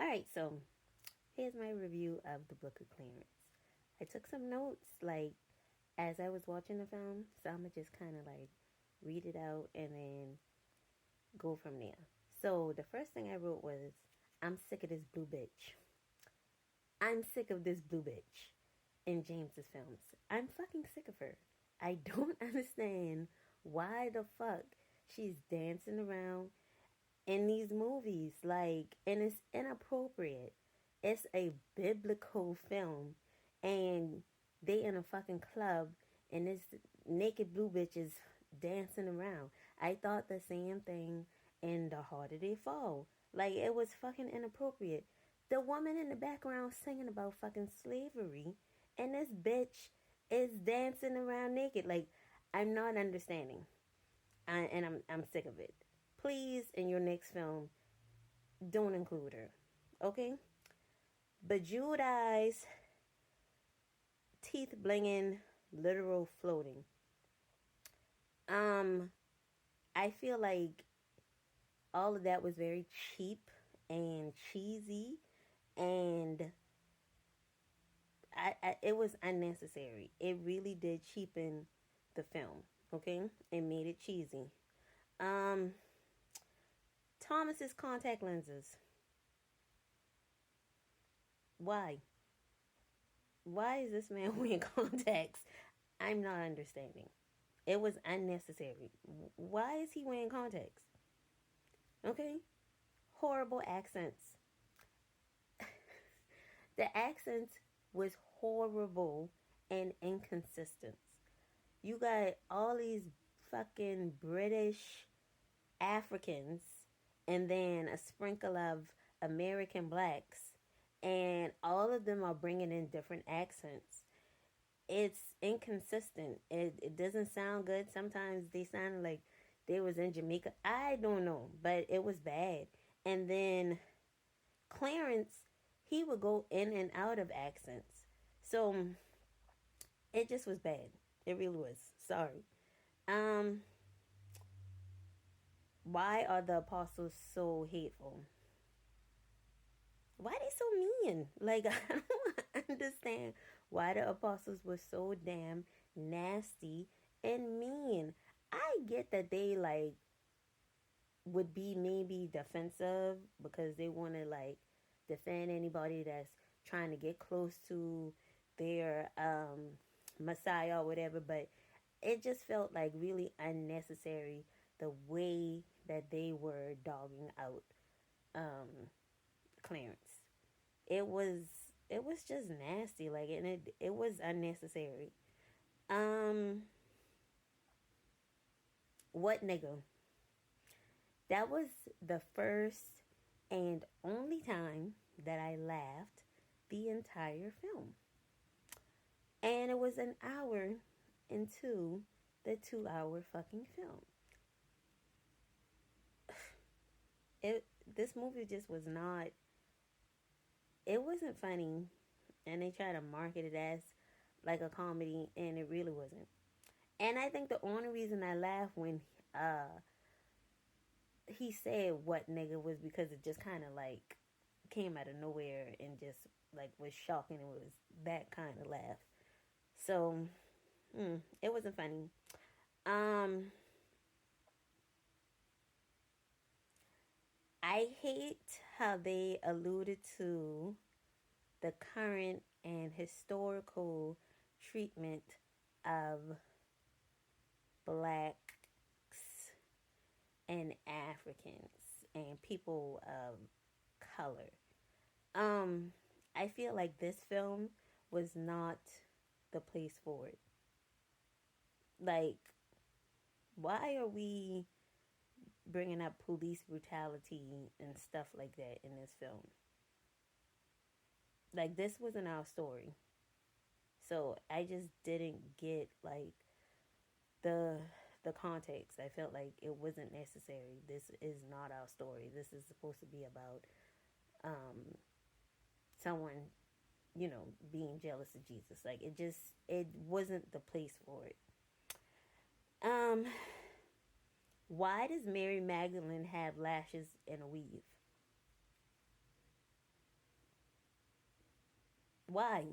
Alright, so here's my review of the Book of Clarence. I took some notes, like, as I was watching the film, so I'm gonna just kind of, like, read it out and then go from there. So, the first thing I wrote was, I'm sick of this blue bitch. I'm sick of this blue bitch in James's films. I'm fucking sick of her. I don't understand why the fuck she's dancing around in these movies. Like, and it's inappropriate. It's a biblical film, and they in a fucking club, and this naked blue bitch is dancing around. I thought the same thing in The Harder They Fall. Like, it was fucking inappropriate. The woman in the background singing about fucking slavery, and this bitch is dancing around naked. Like, I'm not understanding. And I'm sick of it. Please, in your next film, don't include her. Okay? Bejeweled eyes, teeth blinging, literal floating. I feel like all of that was very cheap and cheesy, and it was unnecessary. It really did cheapen the film. Okay? It made it cheesy. Thomas's contact lenses. Why? Why is this man wearing contacts? I'm not understanding. It was unnecessary. Why is he wearing contacts? Okay? Horrible accents. The accent was horrible and inconsistent. You got all these fucking British Africans and then a sprinkle of American blacks, and all of them are bringing in different accents. It's inconsistent. It doesn't sound good. Sometimes they sound like they was in Jamaica. I don't know, but it was bad. And then Clarence, he would go in and out of accents. So it just was bad. It really was. Sorry. Um why are the apostles so hateful? Why are they so mean? Like, I don't understand why the apostles were so damn nasty and mean. I get that they, like, would be maybe defensive because they want to, like, defend anybody that's trying to get close to their Messiah or whatever, but it just felt like really unnecessary the way that they were dogging out Clarence. It was just nasty, like, and it was unnecessary. Um, what nigga? That was the first and only time that I laughed the entire film. And it was an hour into the 2 hour fucking film. This movie just was not, it wasn't funny, and they try to market it as like a comedy, and it really wasn't. And I think the only reason I laughed when he said what nigga was because it just kind of like came out of nowhere and just like was shocking. It was that kind of laugh. So it wasn't funny. Um, I hate how they alluded to the current and historical treatment of blacks and Africans and people of color. I feel like this film was not the place for it. Like, why are we bringing up police brutality and stuff like that in this film? Like, this wasn't our story. So I just didn't get, like, the context. I felt like it wasn't necessary. This is not our story. This is supposed to be about someone, being jealous of Jesus. Like, it wasn't the place for it. Um why does Mary Magdalene have lashes and a weave? Why?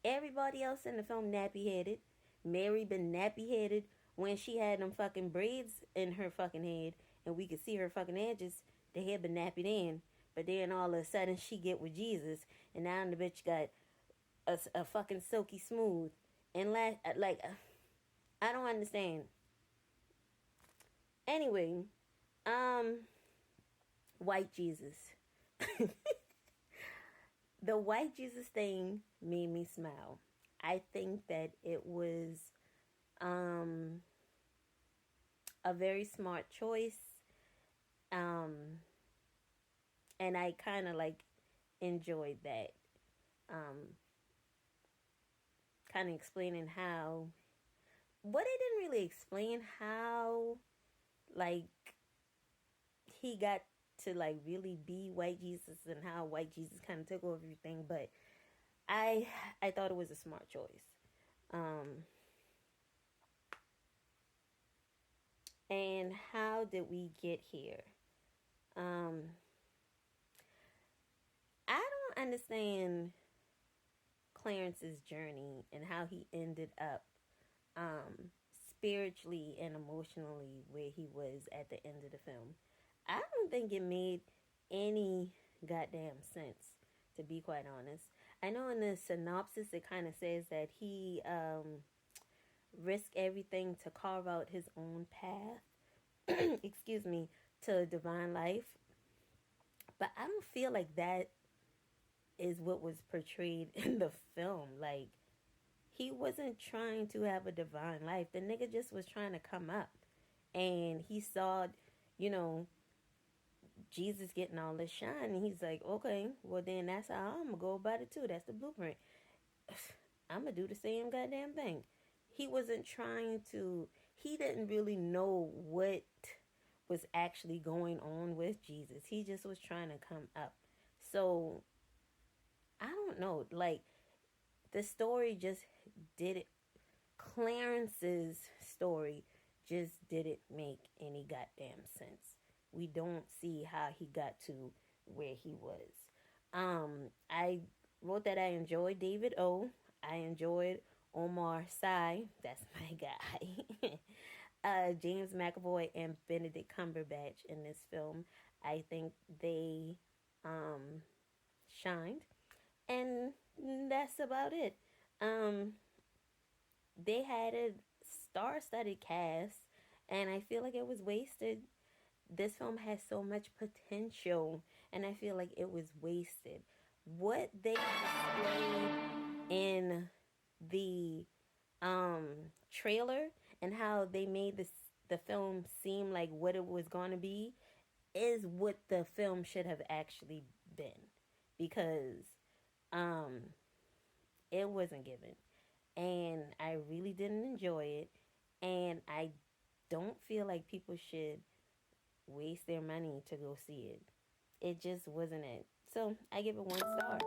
Everybody else in the film nappy headed. Mary been nappy headed when she had them fucking braids in her fucking head and we could see her fucking edges. The head been nappy in. But then all of a sudden she get with Jesus and now the bitch got a fucking silky smooth. And like, I don't understand. Anyway, um, white Jesus. The white Jesus thing made me smile. I think that it was um, a very smart choice. Um, and I kind of like enjoyed that. Um, kind of explaining how, but it didn't really explain how, like, he got to like really be white Jesus and how white Jesus kind of took over everything. But I I thought it was a smart choice. Um, and how did we get here? Um, I don't understand Clarence's journey and how he ended up um, spiritually and emotionally where he was at the end of the film. I don't think it made any goddamn sense, to be quite honest. I know in the synopsis it kind of says that he risked everything to carve out his own path, excuse me, to divine life. But I don't feel like that is what was portrayed in the film. Like, he wasn't trying to have a divine life. The nigga just was trying to come up. And he saw, you know, Jesus getting all this shine. And he's like, okay, well, then that's how I'm going to go about it too. That's the blueprint. I'm going to do the same goddamn thing. He wasn't trying to, he didn't really know what was actually going on with Jesus. He just was trying to come up. So, I don't know. Like, the story just did it. Clarence's story just didn't make any goddamn sense. We don't see how he got to where he was. I wrote that I enjoyed David O. I enjoyed Omar Sy. That's my guy. James McAvoy and Benedict Cumberbatch in this film. I think they um, shined, and that's about it. Um, they had a star-studded cast, and I feel like it was wasted. This film has so much potential, and I feel like it was wasted. What they displayed in the um, trailer and how they made the film seem like what it was going to be is what the film should have actually been, because um, it wasn't given, and I really didn't enjoy it, and I don't feel like people should waste their money to go see it. It just wasn't it. So I give it 1 star.